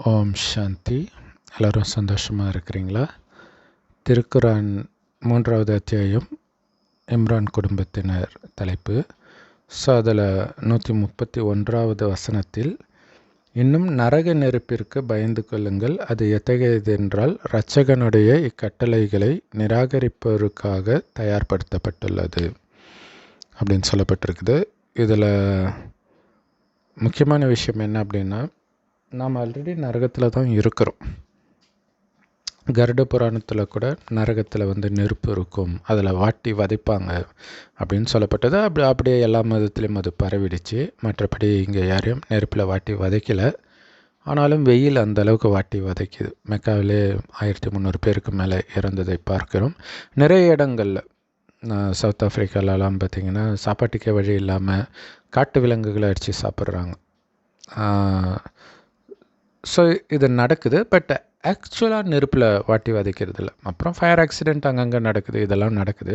ஓம் சாந்தி. எல்லோரும் சந்தோஷமாக இருக்கிறீங்களா? திருக்குரான் 3வது அத்தியாயம் இம்ரான் குடும்பத்தினர் தலைப்பு. ஸோ அதில் 131வது வசனத்தில், இன்னும் நரக நெருப்பிற்கு பயந்து கொள்ளுங்கள், அது எத்தகையதென்றால் இரட்சகனுடைய இக்கட்டளைகளை நிராகரிப்பவருக்காக தயார்படுத்தப்பட்டுள்ளது அப்படின்னு சொல்லப்பட்டிருக்குது. இதில் முக்கியமான விஷயம் என்ன அப்படின்னா, நாம் ஆல்ரெடி நரகத்தில் தான் இருக்கிறோம். கருட புராணத்தில் கூட நரகத்தில் நெருப்பு இருக்கும், அதில் வாட்டி வதைப்பாங்க அப்படின்னு சொல்லப்பட்டது. அப்படியே எல்லா மதத்துலேயும் அது பரவிடுச்சு. மற்றபடி இங்கே யாரையும் நெருப்பில் வாட்டி வதைக்கலை. ஆனாலும் வெயில் அந்த அளவுக்கு வாட்டி வதைக்குது. மெக்காவிலே 1300 பேருக்கு மேலே இறந்ததை பார்க்கிறோம். நிறைய இடங்களில் சவுத் ஆஃப்ரிக்காலலாம் பார்த்திங்கன்னா சாப்பாட்டுக்கே வழி இல்லாமல் காட்டு விலங்குகளை அடித்து சாப்பிட்றாங்க. ஸோ இது நடக்குது. பட் ஆக்சுவலாக நெருப்பில் வாட்டி வதைக்கிறது இல்லை. அப்புறம் ஃபயர் ஆக்சிடெண்ட் அங்கங்கே நடக்குது, இதெல்லாம் நடக்குது.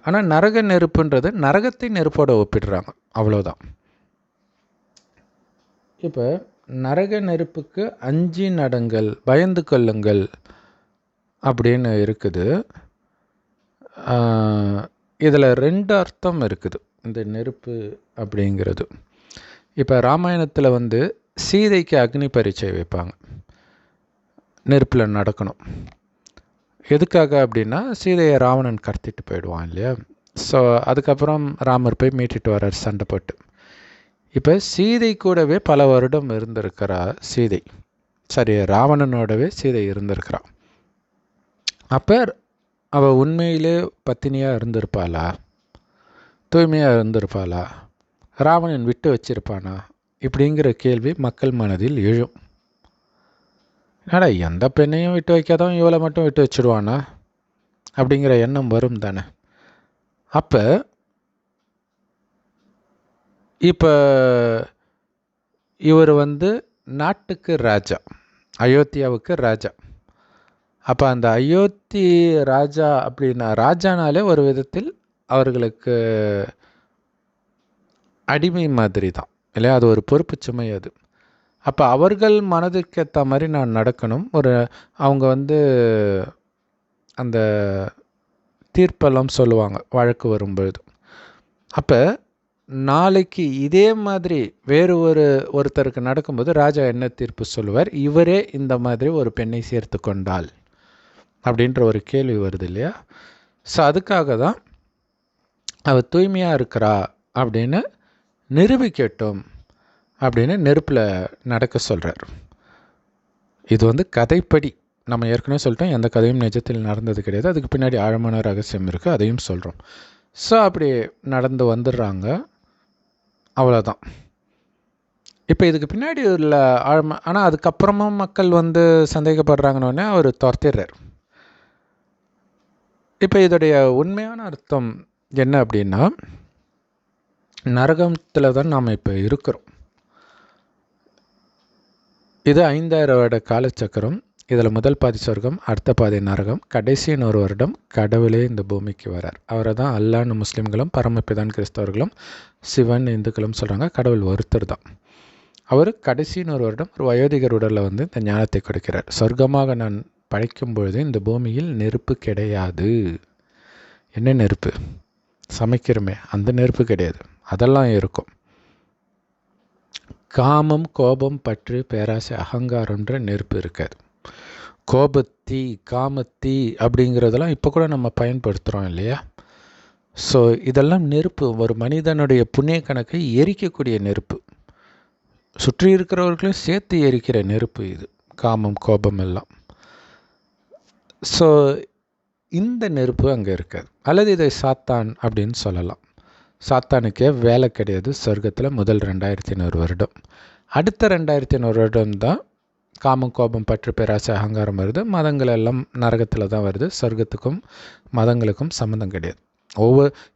ஆனால் நரக நெருப்புன்றது நரகத்தை நெருப்போடு ஒப்பிடுறாங்க, அவ்வளோதான். இப்போ நரக நெருப்புக்கு அஞ்சி நடங்கள், பயந்து கொள்ளுங்கள் அப்படின்னு இருக்குது. இதில் 2 அர்த்தம் இருக்குது இந்த நெருப்பு அப்படிங்கிறது. இப்போ ராமாயணத்தில் சீதைக்கு அக்னி பரீட்சை வைப்பாங்க, நெருப்பில் நடக்கணும். எதுக்காக அப்படின்னா, சீதையை ராவணன் கடத்திட்டு போயிடுவான் இல்லையா? ஸோ அதுக்கப்புறம் ராமர் போய் மீட்டுட்டு வர்றார் சண்டை போட்டு. இப்போ சீதை கூடவே பல வருடம் இருந்திருக்கிறா சீதை. சரி, ராவணனோடவே சீதை இருந்திருக்கிறா. அப்போ அவள் உண்மையிலே பத்தினியாக இருந்திருப்பாளா? தூய்மையாக இருந்திருப்பாளா? ராவணன் விட்டு வச்சிருப்பானா? இப்படிங்கிற கேள்வி மக்கள் மனதில் எழும். எந்த பெண்ணையும் விட்டு வைக்காதவன் இவளை மட்டும் விட்டு வச்சுடுவானா அப்படிங்கிற எண்ணம் வரும் தானே. அப்போ இப்போ இவர் நாட்டுக்கு ராஜா, அயோத்தியாவுக்கு ராஜா. அப்போ அந்த அயோத்தி ராஜா அப்படின்னா, ராஜானாலே ஒரு விதத்தில் அவர்களுக்கு அடிமை மாதிரி தான் இல்லையா? அது ஒரு பொறுப்பு சுமை அது. அப்போ அவர்கள் மனதுக்கேற்ற மாதிரி நான் நடக்கணும். அவங்க அந்த தீர்ப்பெல்லாம் சொல்லுவாங்க வழக்கு வரும்பொழுது. அப்போ நாளைக்கு இதே மாதிரி வேறு ஒருத்தருக்கு நடக்கும்போது ராஜா என்ன தீர்ப்பு சொல்லுவார்? இவரே இந்த மாதிரி ஒரு பெண்ணை சேர்த்து கொண்டால் அப்படின்ற ஒரு கேள்வி வருது இல்லையா? ஸோ அதுக்காக தான் அவள் தூய்மையாக இருக்கிறா அப்படின்னு நிரூபிக்கட்டும் அப்படின்னு நெருப்பில் நடக்க சொல்கிறார். இது கதைப்படி. நம்ம ஏற்கனவே சொல்லிட்டோம், எந்த கதையும் நிஜத்தில் நடந்தது கிடையாது. அதுக்கு பின்னாடி ஆழமான ரகசியம் இருக்குது, அதையும் சொல்கிறோம். ஸோ அப்படி நடந்து வந்துடுறாங்க, அவ்வளோதான். இப்போ இதுக்கு பின்னாடி உள்ள ஆனால் அதுக்கப்புறமும் மக்கள் சந்தேகப்படுறாங்கன்னொடனே அவர் துரத்திடுறார். இப்போ இதோடைய உண்மையான அர்த்தம் என்ன அப்படின்னா, நரகத்தில் தான் நாம் இப்போ இருக்கிறோம். இது 5000 வருட காலச்சக்கரம். இதில் முதல் பாதி சொர்க்கம், அடுத்த பாதி நரகம், கடைசி 100 வருடம் கடவுளே இந்த பூமிக்கு வரார். அவரை தான் அல்லான்னு முஸ்லீம்களும், பரமபிதான் கிறிஸ்தவர்களும், சிவன் இந்துக்களும் சொல்கிறாங்க. கடவுள் ஒருத்தர் தான். அவர் கடைசி 100 வருடம் ஒரு வயோதிகர் உடலில் இந்த ஞானத்தை கொடுக்கிறார். சொர்க்கமாக நான் படைக்கும் பொழுது இந்த பூமியில் நெருப்பு கிடையாது. என்ன நெருப்பு? சமைக்கிறோமே அந்த நெருப்பு கிடையாது, அதெல்லாம் இருக்கும். காமம், கோபம், பற்று, பேராசை, அகங்காரம்ன்ற நெருப்பு இருக்காது. கோபத்தீ, காமத்தீ அப்படிங்கிறதெல்லாம் இப்போ கூட நம்ம பயன்படுத்துகிறோம் இல்லையா? ஸோ இதெல்லாம் நெருப்பு, ஒரு மனிதனுடைய புண்ணிய கணக்கை எரிக்கக்கூடிய நெருப்பு, சுற்றி இருக்கிறவர்களையும் சேர்த்து எரிக்கிற நெருப்பு இது காமம், கோபம் எல்லாம். ஸோ இந்த நெருப்பு அங்கே இருக்காது. அல்லது இதை சாத்தான் அப்படின்னு சொல்லலாம். சாத்தானுக்கே வேலை கிடையாது சொர்க்கத்தில் முதல் 2100 வருடம். அடுத்த 2100 வருடம் தான் காமம், கோபம், பற்று, பேராசை, அகங்காரம் வருது. மதங்கள் எல்லாம் நரகத்தில் தான் வருது. சொர்க்கத்துக்கும் மதங்களுக்கும் சம்மந்தம் கிடையாது.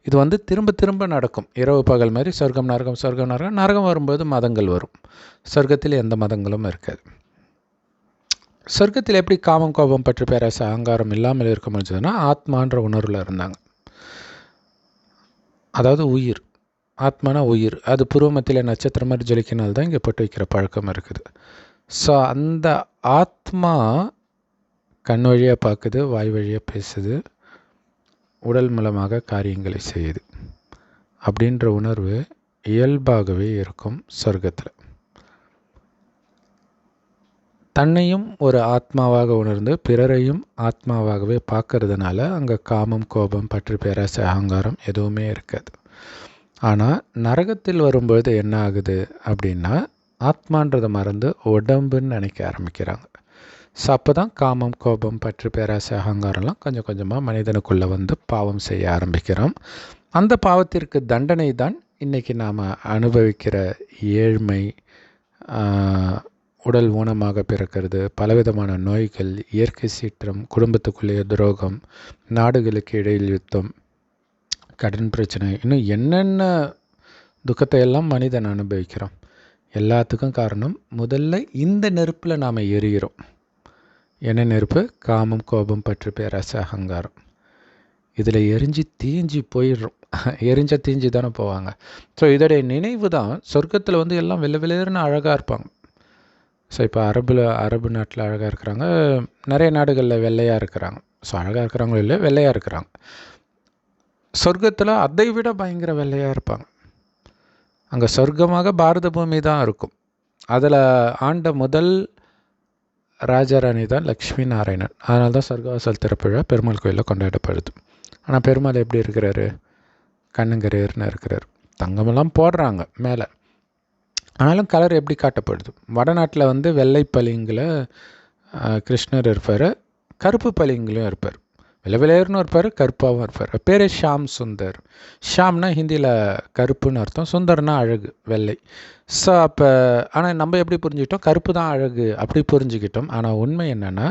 இது திரும்ப திரும்ப நடக்கும், இரவு பகல் மாதிரி. சொர்க்கம் நரகம், சொர்க்கம் நரகம். நரகம் வரும்போது மதங்கள் வரும். சொர்க்கத்தில் எந்த மதங்களும் இருக்காது. சொர்க்கத்தில் எப்படி காமம், கோபம், பற்று, பேராசை, அகங்காரம் இல்லாமல் இருக்க முடிஞ்சதுன்னா, ஆத்மான்ற உணர்வில் இருந்தாங்க. அதாவது உயிர், ஆத்மானா உயிர். அது புருவமத்தில் நட்சத்திரம் மாதிரி ஜொலிக்கினால்தான் இங்கே போட்டு வைக்கிற பழக்கம் இருக்குது. ஸோ அந்த ஆத்மா கண் வழியாக பார்க்குது, வாய் வழியாக பேசுது, உடல் மூலமாக காரியங்களை செய்யுது அப்படின்ற உணர்வு இயல்பாகவே இருக்கும் சொர்க்கத்தில். தன்னையும் ஒரு ஆத்மாவாக உணர்ந்து பிறரையும் ஆத்மாவாகவே பார்க்கறதுனால அங்கே காமம், கோபம், பற்று, பேராசை, அகங்காரம் எதுவுமே இருக்காது. ஆனால் நரகத்தில் வரும்பொழுது என்ன ஆகுது அப்படின்னா, ஆத்மான்றதை மறந்து உடம்புன்னு நினைக்க ஆரம்பிக்கிறாங்க. ஸோ அப்போ தான் காமம், கோபம், பற்று, பேராசை, அகங்காரம்லாம் கொஞ்சம் கொஞ்சமாக மனிதனுக்குள்ளே வந்து பாவம் செய்ய ஆரம்பிக்கிறோம். அந்த பாவத்திற்கு தண்டனை தான் இன்றைக்கி நாம் அனுபவிக்கிற ஏழ்மை, உடல் ஊனமாக பிறக்கிறது, பலவிதமான நோய்கள், இயற்கை சீற்றம், குடும்பத்துக்குள்ளேயே துரோகம், நாடுகளுக்கு இடையில் யுத்தம், கடன் பிரச்சனை, இன்னும் என்னென்ன துக்கத்தை எல்லாம் மனிதன் அனுபவிக்கிறோம். எல்லாத்துக்கும் காரணம் முதல்ல இந்த நெருப்பில் நாம் எரிகிறோம். என்ன நெருப்பு? காமம், கோபம், பற்று, பேராசை, அகங்காரம். இதில் எரிஞ்சு தீஞ்சு போயிடுறோம். எரிஞ்ச தீஞ்சு தானே போவாங்க. ஸோ இதோடைய நினைவு தான் சொர்க்கத்தில் வந்து எல்லாம் வெள்ளை வெளியேறுன்னு அழகாக இருப்பாங்க. ஸோ இப்போ அரபு நாட்டில் அழகாக இருக்கிறாங்க, நிறைய நாடுகளில் வெள்ளையாக இருக்கிறாங்க. ஸோ அழகாக இருக்கிறாங்களோ இல்லை, வெள்ளையாக இருக்கிறாங்க. சொர்க்கத்தில் அதை விட பயங்கர வெள்ளையாக இருப்பாங்க. அங்கே சொர்க்கமாக பாரத பூமி தான் இருக்கும். அதில் ஆண்ட முதல் ராஜாராணி தான் லக்ஷ்மி நாராயணன். அதனால தான் சொர்க்கவாசல் திறப்பு விழா பெருமாள் கோயிலில் கொண்டாடப்படுது. ஆனால் பெருமாள் எப்படி இருக்கிறாரு? கண்ணுங்கரேர்னு இருக்கிறார். தங்கமெல்லாம் போடுறாங்க மேலே, ஆனாலும் கலர் எப்படி காட்டப்படுது? வடநாட்டில் வந்து வெள்ளை பளிங்கில் கிருஷ்ணர் இருப்பார், கருப்பு பளிங்கிலும் இருப்பார். வெள்ளை வெள்ளையர்னு இருப்பார், கருப்பாகவும் இருப்பார். பேரே ஷாம் சுந்தர். ஷாம்னா ஹிந்தியில் கருப்புன்னு அர்த்தம், சுந்தர்னா அழகு, வெள்ளை. ஸோ அப்போ ஆனால் நம்ம எப்படி புரிஞ்சுக்கிட்டோம்? கருப்பு தான் அழகு அப்படி புரிஞ்சுக்கிட்டோம். ஆனால் உண்மை என்னென்னா,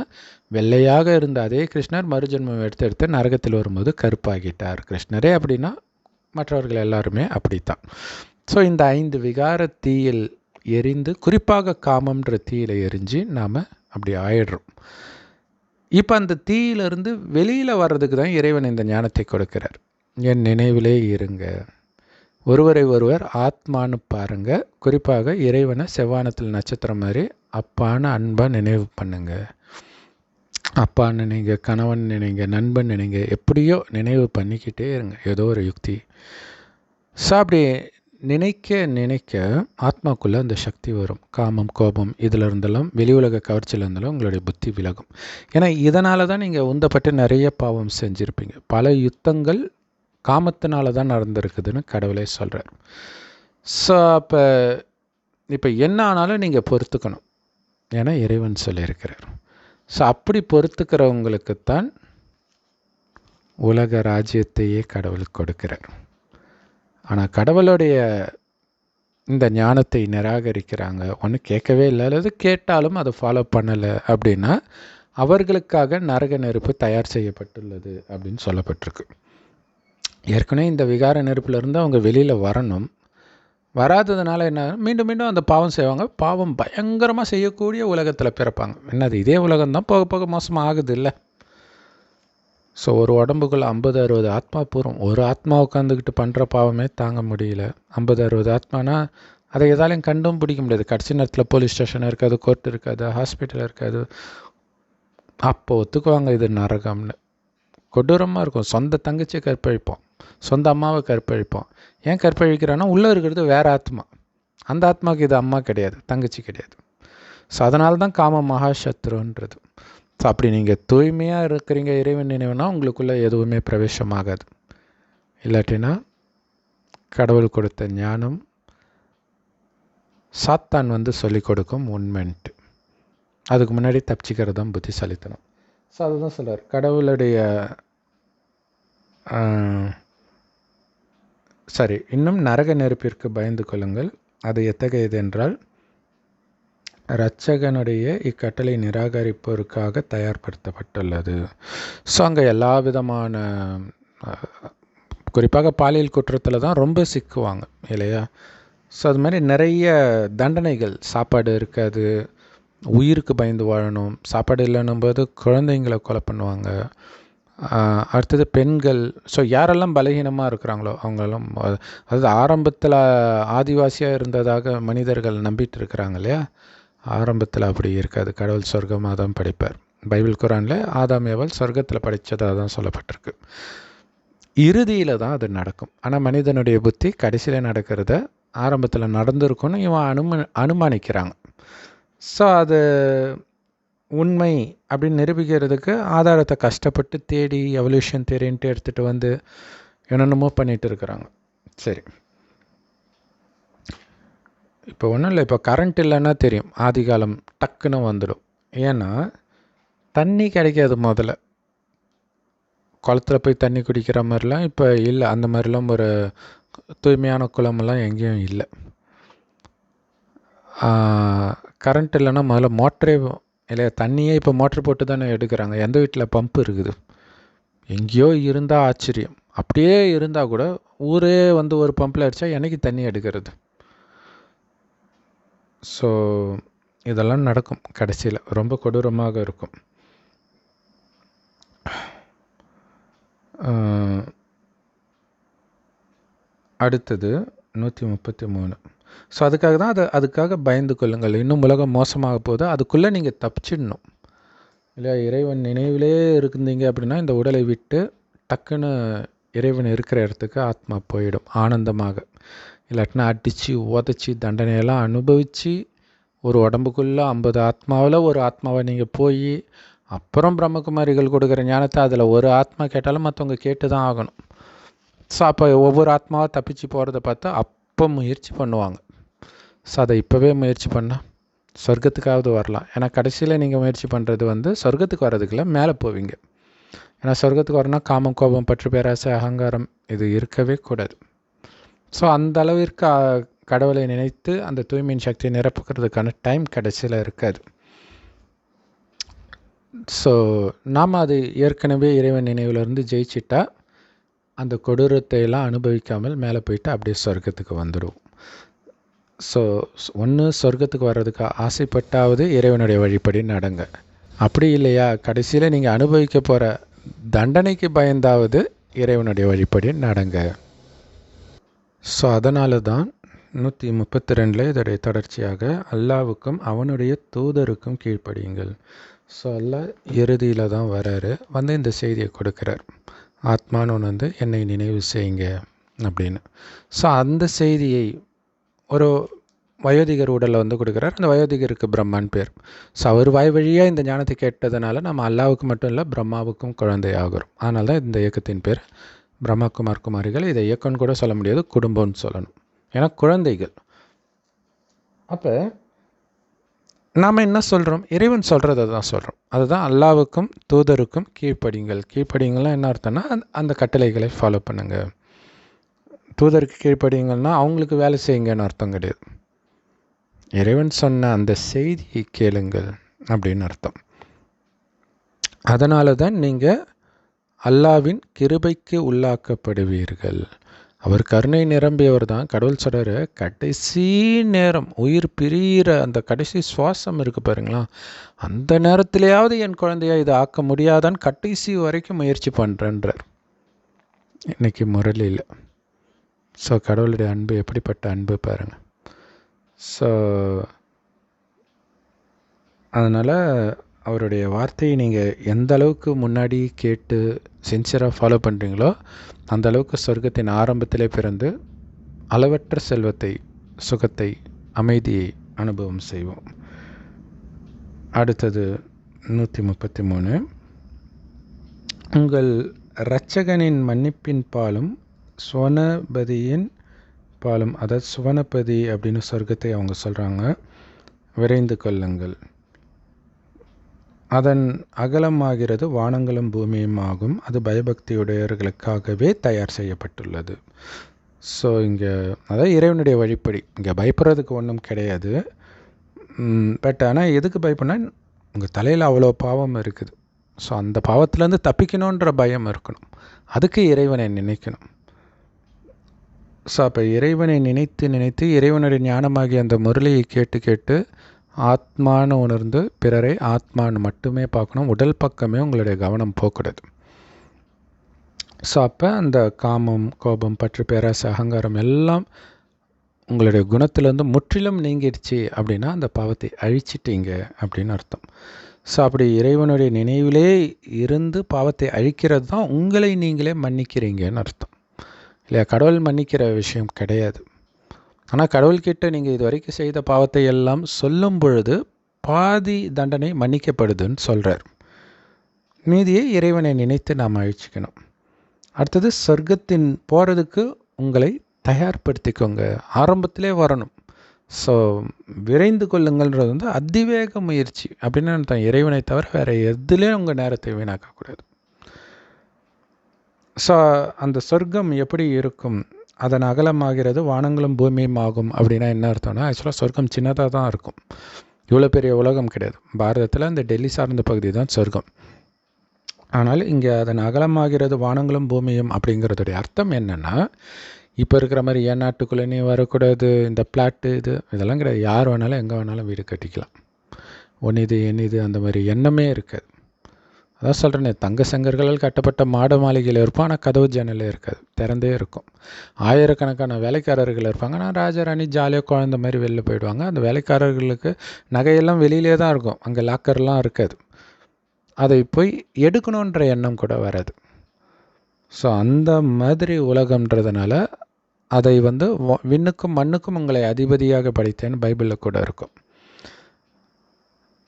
வெள்ளையாக இருந்த அதே கிருஷ்ணர் மறுஜென்மம் எடுத்து நரகத்தில் வரும்போது கருப்பாகிட்டார். கிருஷ்ணரே அப்படின்னா மற்றவர்கள் எல்லாருமே அப்படித்தான். ஸோ இந்த 5 விகார தீயில் எரிந்து, குறிப்பாக காமம்ன்ற தீயில் எரிஞ்சு நாம் அப்படி ஆயிடுறோம். இப்போ அந்த தீயிலிருந்து வெளியில் வர்றதுக்கு தான் இறைவன் இந்த ஞானத்தை கொடுக்கிறார். என் நினைவிலே இருங்க, ஒருவரை ஒருவர் ஆத்மானு பாருங்க, குறிப்பாக இறைவனை செவ்வானத்தில் நட்சத்திரம் மாதிரி அப்பான அன்பாக நினைவு பண்ணுங்க. அப்பான்னு நினைங்க, கணவன் நினைங்க, நண்பன் நினைங்க, எப்படியோ நினைவு பண்ணிக்கிட்டே இருங்க. ஏதோ ஒரு யுக்தி. ஸோ அப்படி நினைக்க நினைக்க ஆத்மாக்குள்ளே அந்த சக்தி வரும். காமம், கோபம் இதில் இருந்தெல்லாம், வெளி உலக கவர்ச்சியில் இருந்தாலும் உங்களுடைய புத்தி விலகும். ஏன்னா இதனால தான் நீங்கள் உந்தப்பட்டு நிறைய பாவம் செஞ்சுருப்பீங்க. பல யுத்தங்கள் காமத்தினால தான் நடந்திருக்குதுன்னு கடவுளே சொல்கிறார். ஸோ இப்போ என்ன ஆனாலும் நீங்கள் பொறுத்துக்கணும், ஏன்னா இறைவன் சொல்லியிருக்கிறார். ஸோ அப்படி பொறுத்துக்கிறவங்களுக்குத்தான் உலக ராஜ்யத்தையே கடவுள் கொடுக்கிறார். ஆனால் கடவுளுடைய இந்த ஞானத்தை நிராகரிக்கிறாங்க, ஒன்று கேட்கவே இல்லை, அல்லது கேட்டாலும் அதை ஃபாலோ பண்ணலை அப்படின்னா அவர்களுக்காக நரக நெருப்பு தயார் செய்யப்பட்டுள்ளது அப்படின்னு சொல்லப்பட்டிருக்கு. ஏற்கனவே இந்த விகார நெருப்பிலிருந்து அவங்க வெளியில் வரணும். வராததுனால என்ன, மீண்டும் மீண்டும் அந்த பாவம் செய்வாங்க. பாவம் பயங்கரமாக செய்யக்கூடிய உலகத்தில் பிறப்பாங்க. என்னது, இதே உலகம்தான் போக போக மோசமாக ஆகுது இல்லை? ஸோ ஒரு உடம்புக்குள்ளே 50-60 ஆத்மா பூர்வம். ஒரு ஆத்மா உட்காந்துக்கிட்டு பண்ணுற பாவமே தாங்க முடியல. 50-60 ஆத்மானா அதை எதாலையும் கண்டும் பிடிக்க முடியாது. கடைசி நேரத்தில் போலீஸ் ஸ்டேஷன் இருக்காது, கோர்ட் இருக்காது, ஹாஸ்பிட்டல் இருக்காது. அப்போ ஒத்துக்குவாங்க இது நரகம்னு. கொடூரமாக இருக்கும். சொந்த தங்கச்சியை கற்பழிப்போம், சொந்த அம்மாவை கற்பழிப்போம். ஏன் கற்பழிக்கிறான்னா உள்ளே இருக்கிறது வேறு ஆத்மா. அந்த ஆத்மாவுக்கு இது அம்மா கிடையாது, தங்கச்சி கிடையாது. ஸோ அதனால தான் காம மகாசத்ருன்றது. ஸோ அப்படி நீங்கள் தூய்மையாக இருக்கிறீங்க, இறைவன் நினைவுனா உங்களுக்குள்ளே எதுவுமே பிரவேசமாகாது. இல்லாட்டினா கடவுள் கொடுத்த ஞானம் சாத்தான் வந்து சொல்லிக் கொடுக்கும் உண்மைன்ட்டு. அதுக்கு முன்னாடி தப்பிச்சிக்கிறது தான் புத்திசாலித்தனம். ஸோ அதுதான் சொல்கிறார் கடவுளுடைய சரி. இன்னும் நரக நெருப்பிற்கு பயந்து கொள்ளுங்கள். அது எத்தகையது என்றால், இரட்சகனுடைய இக்கட்டளை நிராகரிப்போருக்காக தயார்படுத்தப்பட்டுள்ளது. ஸோ அங்கே எல்லா விதமான குறிப்பாக பாலியல் குற்றத்தில் தான் ரொம்ப சிக்குவாங்க இல்லையா? ஸோ அது மாதிரி நிறைய தண்டனைகள். சாப்பாடு இருக்காது, உயிருக்கு பயந்து வாழணும். சாப்பாடு இல்லைன்னும் போது குழந்தைங்களை கொலை பண்ணுவாங்க. அடுத்தது பெண்கள். ஸோ யாரெல்லாம் பலகீனமாக இருக்கிறாங்களோ அவங்களும், அதாவது ஆரம்பத்தில் ஆதிவாசியாக இருந்ததாக மனிதர்கள் நம்பிட்டு இருக்கிறாங்க இல்லையா? ஆரம்பத்தில் அப்படி இருக்காது. கடவுள் சொர்க்கமாக தான் படைப்பார். பைபிள் குரானில் ஆதாம் ஏவாள் சொர்க்கத்தில் படைத்ததாக தான் சொல்லப்பட்டிருக்கு. இறுதியில் தான் அது நடக்கும். ஆனால் மனிதனுடைய புத்தி கடைசியில் நடக்கிறத ஆரம்பத்தில் நடந்திருக்குன்னு இவன் அனுமானிக்கிறாங்க. ஸோ அது உண்மை அப்படின்னு நிரூபிக்கிறதுக்கு ஆதாரத்தை கஷ்டப்பட்டு தேடி எவல்யூஷன் தேரின்ட்டு எடுத்துகிட்டு வந்து என்னென்னமோ பண்ணிகிட்டு இருக்கிறாங்க. சரி, இப்போ ஒன்றும் இல்லை. இப்போ கரண்ட் இல்லைன்னா தெரியும், ஆதி காலம் டக்குன்னு வந்துடும். ஏன்னா தண்ணி கிடைக்காது. முதல்ல குளத்தில் போய் தண்ணி குடிக்கிற மாதிரிலாம் இப்போ இல்லை. அந்த மாதிரிலாம் ஒரு தூய்மையான குளமெல்லாம் எங்கேயும் இல்லை. கரண்ட் இல்லைன்னா முதல்ல மோட்டரே இல்லையா, தண்ணியே இப்போ மோட்ரு போட்டு தானே எடுக்கிறாங்க. எந்த வீட்டில் பம்பு இருக்குது? எங்கேயோ இருந்தால் ஆச்சரியம். அப்படியே இருந்தால் கூட ஊரே வந்து ஒரு பம்பில் அடித்தா என்னைக்கு தண்ணி எடுக்கிறது? ஸோ இதெல்லாம் நடக்கும் கடைசியில், ரொம்ப கொடூரமாக இருக்கும். அடுத்தது 133. ஸோ அதுக்காக தான் அதுக்காக பயந்து கொள்ளுங்கள். இன்னும் உலகம் மோசமாக போகுது, அதுக்குள்ளே நீங்கள் தப்பிச்சிடணும் இல்லையா. இறைவன் நினைவிலே இருந்தீங்க அப்படின்னா இந்த உடலை விட்டு டக்குன்னு இறைவன் இருக்கிற இடத்துக்கு ஆத்மா போயிடும் ஆனந்தமாக. இல்லாட்டினா அடித்து உதச்சி தண்டனையெல்லாம் அனுபவித்து ஒரு உடம்புக்குள்ளே 50 ஆத்மாவில் ஒரு ஆத்மாவை நீங்கள் போய் அப்புறம் பிரம்மகுமாரிகள் கொடுக்குற ஞானத்தை அதில் ஒரு ஆத்மா கேட்டாலும் மற்றவங்க கேட்டு தான் ஆகணும். ஸோ அப்போ ஒவ்வொரு ஆத்மாவை தப்பிச்சு போகிறத பார்த்தா அப்போ முயற்சி பண்ணுவாங்க. ஸோ அதை இப்போவே முயற்சி பண்ணால் சொர்க்கத்துக்காவது வரலாம். ஏன்னா கடைசியில் நீங்கள் முயற்சி பண்ணுறது வந்து சொர்க்கத்துக்கு வர்றதுக்குள்ள மேலே போவீங்க. ஏன்னா சொர்க்கத்துக்கு வரணும்னா காமம், கோபம், பற்று, பேராசை, அகங்காரம் இது இருக்கவே கூடாது. ஸோ அந்த அளவிற்கு கடவுளை நினைத்து அந்த தூய்மையின் சக்தியை நிரப்புக்கிறதுக்கான டைம் கடைசியில் இருக்காது. ஸோ நாம் அது ஏற்கனவே இறைவன் நினைவிலிருந்து ஜெயிச்சிட்டா அந்த கொடூரத்தை எல்லாம் அனுபவிக்காமல் மேலே போயிட்டு அப்படியே சொர்க்கத்துக்கு வந்துடும். ஸோ ஒன்று சொர்க்கத்துக்கு வர்றதுக்கு ஆசைப்பட்டாவது இறைவனுடைய வழிபடி நடங்க. அப்படி இல்லையா கடைசியில் நீங்கள் அனுபவிக்க போகிற தண்டனைக்கு பயந்தாவது இறைவனுடைய வழிபடி நடங்க. ஸோ அதனால தான் 132 இதோடைய தொடர்ச்சியாக அல்லாவுக்கும் அவனுடைய தூதருக்கும் கீழ்ப்படியுங்கள். ஸோ அல்லாஹ் இறுதியில் தான் வராரு, வந்து இந்த செய்தியை கொடுக்குறார். ஆத்மான்னு ஒன்று வந்து என்னை நினைவு செய்யுங்க அப்படின்னு. ஸோ அந்த செய்தியை ஒரு வயோதிகர் உடலில் வந்து கொடுக்குறார். அந்த வயோதிகருக்கு பிரம்மான் பேர். ஸோ அவர் வாய் வழியாக இந்த ஞானத்தை கேட்டதுனால நம்ம அல்லாவுக்கு மட்டும் இல்லை பிரம்மாவுக்கும் குழந்தையாகிறோம். அதனால தான் இந்த இயக்கத்தின் பேர் பிரம்மா குமார் குமாரிகள். இதை இயக்கம்னு கூட சொல்ல முடியாது, குடும்பம்னு சொல்லணும். ஏன்னா குழந்தைகள். அப்போ நாம் என்ன சொல்கிறோம்? இறைவன் சொல்கிறத தான் சொல்கிறோம். அதுதான் அல்லாவுக்கும் தூதருக்கும் கீழ்ப்படிங்கள். கீழ்ப்படிங்கள்லாம் என்ன அர்த்தம்னா அந்த கட்டளைகளை ஃபாலோ பண்ணுங்கள். தூதருக்கு கீழ்ப்படிங்கள்னால் அவங்களுக்கு வேலை செய்யுங்கன்னு அர்த்தம் கிடையாது. இறைவன் சொன்ன அந்த செய்தியை கேளுங்கள் அப்படின்னு அர்த்தம். அதனால தான் நீங்கள் அல்லாவின் கிருபைக்கு உள்ளாக்கப்படுவீர்கள். அவர் கருணை நிரம்பியவர் தான். கடவுள் சொல்கிற கடைசி நேரம் உயிர் பிரிகிற அந்த கடைசி சுவாசம் இருக்குது பாருங்களா, அந்த நேரத்திலேயாவது என் குழந்தையா இதை ஆக்க முடியாதான்னு கடைசி வரைக்கும் முயற்சி பண்ணுறேன்றார். இன்றைக்கி முரளியில். ஸோ கடவுளுடைய அன்பு எப்படிப்பட்ட அன்பு பாருங்கள். ஸோ அதனால் அவருடைய வார்த்தையை நீங்கள் எந்த அளவுக்கு முன்னாடி கேட்டு சின்சியராக ஃபாலோ பண்ணுறீங்களோ அந்த அளவுக்கு சொர்க்கத்தின் ஆரம்பத்திலே பிறந்து அளவற்ற செல்வத்தை, சுகத்தை, அமைதியை அனுபவம் செய்வோம். அடுத்தது 133. உங்கள் இரட்சகனின் மன்னிப்பின் பாலும் சுவனபதியின் பாலும், அதாவது சுவனபதி அப்படின்னு சொர்க்கத்தை அவங்க சொல்கிறாங்க, விரைந்து கொள்ளுங்கள். அதன் அகலமாகிறது வானங்களும் பூமியும் ஆகும். அது பயபக்தியுடையவர்களுக்காகவே தயார் செய்யப்பட்டுள்ளது. ஸோ இங்கே அதாவது இறைவனுடைய வழிப்படி இங்கே பயப்படுறதுக்கு ஒன்றும் கிடையாது. பட் ஆனால் எதுக்கு பயப்படனா உங்கள் தலையில் அவ்வளோ பாவம் இருக்குது. ஸோ அந்த பாவத்திலேருந்து தப்பிக்கணுன்ற பயம் இருக்கணும். அதுக்கு இறைவனை நினைக்கணும். ஸோ அப்போ இறைவனை நினைத்து நினைத்து இறைவனுடைய ஞானமாகிய அந்த முரளியை கேட்டு கேட்டு ஆத்மானு உணர்ந்து பிறரை ஆத்மானு மட்டுமே பார்க்கணும். உடல் பக்கமே உங்களுடைய கவனம் போகக்கூடாது. ஸோ அப்போ அந்த காமம், கோபம், பற்று, பேராசை, அகங்காரம் எல்லாம் உங்களுடைய குணத்திலேருந்து முற்றிலும் நீங்கிடுச்சு அப்படின்னா அந்த பாவத்தை அழிச்சிட்டீங்க அப்படின்னு அர்த்தம். ஸோ அப்படி இறைவனுடைய நினைவிலே இருந்து பாவத்தை அழிக்கிறது தான் உங்களை நீங்களே மன்னிக்கிறீங்கன்னு அர்த்தம் இல்லையா? கடவுள் மன்னிக்கிற விஷயம் கிடையாது. ஆனால் கடவுள்கிட்ட நீங்கள் இது வரைக்கும் செய்த பாவத்தை எல்லாம் சொல்லும் பொழுது பாதி தண்டனை மன்னிக்கப்படுதுன்னு சொல்கிறார். மீதியை இறைவனை நினைத்து நாம் அழிச்சிக்கணும். அடுத்தது சொர்க்கத்தின் போகிறதுக்கு உங்களை தயார்படுத்திக்கோங்க. ஆரம்பத்திலே வரணும். ஸோ விரைந்து கொள்ளுங்கள்ன்றது வந்து அதிவேக முயற்சி அப்படின்னு அர்த்தம். இறைவனை தவிர வேறு எதுலேயும் உங்கள் நேரத்தை வீணாக்கக்கூடாது. ஸோ அந்த சொர்க்கம் எப்படி இருக்கும்? அதன் அகலமாகிறது வானங்களும் பூமியும் ஆகும் அப்படின்னா என்ன அர்த்தம்னா, ஆக்சுவலாக சொர்க்கம் சின்னதாக தான் இருக்கும். இவ்வளோ பெரிய உலகம் கிடையாது. பாரதத்தில் இந்த டெல்லி சார்ந்த பகுதி தான் சொர்க்கம். ஆனால் இங்கே அதன் அகலமாகிறது வானங்களும் பூமியும் அப்படிங்கிறதுடைய அர்த்தம் என்னென்னா, இப்போ இருக்கிற மாதிரி என் நாட்டுக்குள்ளே நீ வரக்கூடாது, இந்த பிளாட்டு இதெல்லாம் கிடையாது. யார் வேணாலும் எங்கே வேணாலும் வீடு கட்டிக்கலாம். ஒன்று இது அந்த மாதிரி எண்ணமே இருக்காது. அதான் சொல்கிறேனே, தங்க சங்கர்களால் கட்டப்பட்ட மாட மாளிகையில் இருப்போம், ஆனால் கதவு ஜன்னலே இருக்காது, திறந்தே இருக்கும். ஆயிரக்கணக்கான வேலைக்காரர்கள் இருப்பாங்க, ஆனால் ராஜாராணி ஜாலியாக குழந்த மாதிரி வெளில போயிடுவாங்க. அந்த வேலைக்காரர்களுக்கு நகையெல்லாம் வெளியிலே தான் இருக்கும், அங்கே லாக்கர்லாம் இருக்காது. அதை போய் எடுக்கணுன்ற எண்ணம் கூட வராது. ஸோ அந்த மாதிரி உலகம்ன்றதுனால அதை வந்து விண்ணுக்கும் மண்ணுக்கும் உங்களை அதிபதியாக படைத்தேன்னு பைபிளில் கூட இருக்கும்.